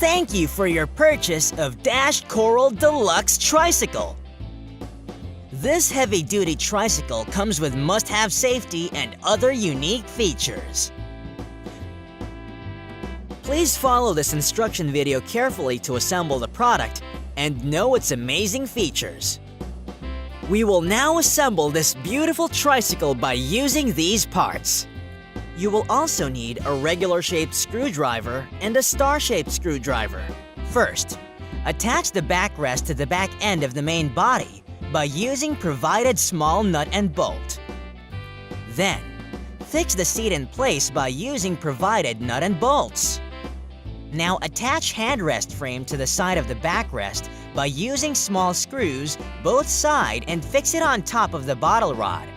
Thank you for your purchase of Dash Coral Deluxe Tricycle. This heavy-duty tricycle comes with must-have safety and other unique features. Please follow this instruction video carefully to assemble the product and know its amazing features. We will now assemble this beautiful tricycle by using these parts. You will also need a regular-shaped screwdriver and a star-shaped screwdriver. First, attach the backrest to the back end of the main body by using provided small nut and bolt. Then, fix the seat in place by using provided nut and bolts. Now attach handrest frame to the side of the backrest by using small screws both side and fix it on top of the bottle rod.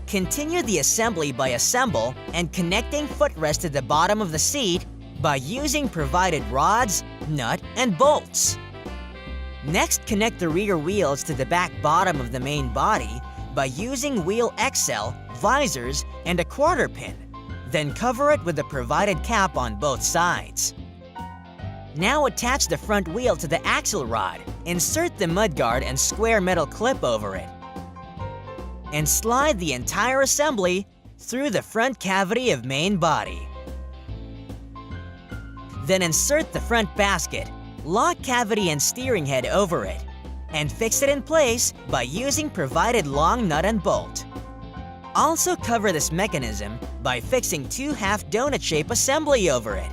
Continue the assembly by assemble and connecting footrest to the bottom of the seat by using provided rods, nut, and bolts. Next, connect the rear wheels to the back bottom of the main body by using wheel XL, visors, and a quarter pin. Then cover it with the provided cap on both sides. Now attach the front wheel to the axle rod, insert the mudguard and square metal clip over it, and slide the entire assembly through the front cavity of main body. Then insert the front basket, lock cavity and steering head over it, and fix it in place by using provided long nut and bolt. Also cover this mechanism by fixing two half donut-shape assembly over it.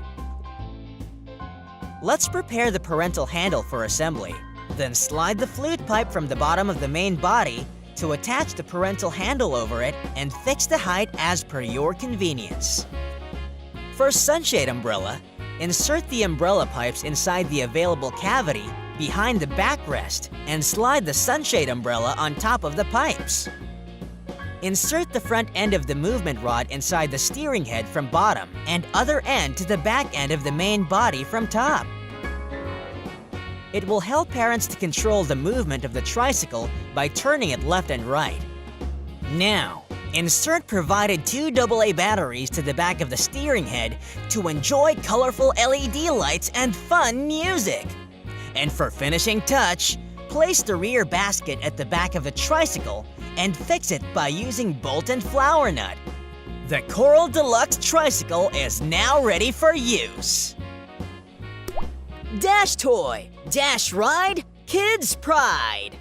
Let's prepare the parental handle for assembly. Then slide the flute pipe from the bottom of the main body to attach the parental handle over it and fix the height as per your convenience. For sunshade umbrella, insert the umbrella pipes inside the available cavity behind the backrest and slide the sunshade umbrella on top of the pipes. Insert the front end of the movement rod inside the steering head from bottom and other end to the back end of the main body from top. It will help parents to control the movement of the tricycle by turning it left and right. Now, insert provided 2 AA batteries to the back of the steering head to enjoy colorful LED lights and fun music. And for finishing touch, place the rear basket at the back of the tricycle and fix it by using bolt and flower nut. The Coral Deluxe Tricycle is now ready for use. Dash toy, dash ride, kids' pride.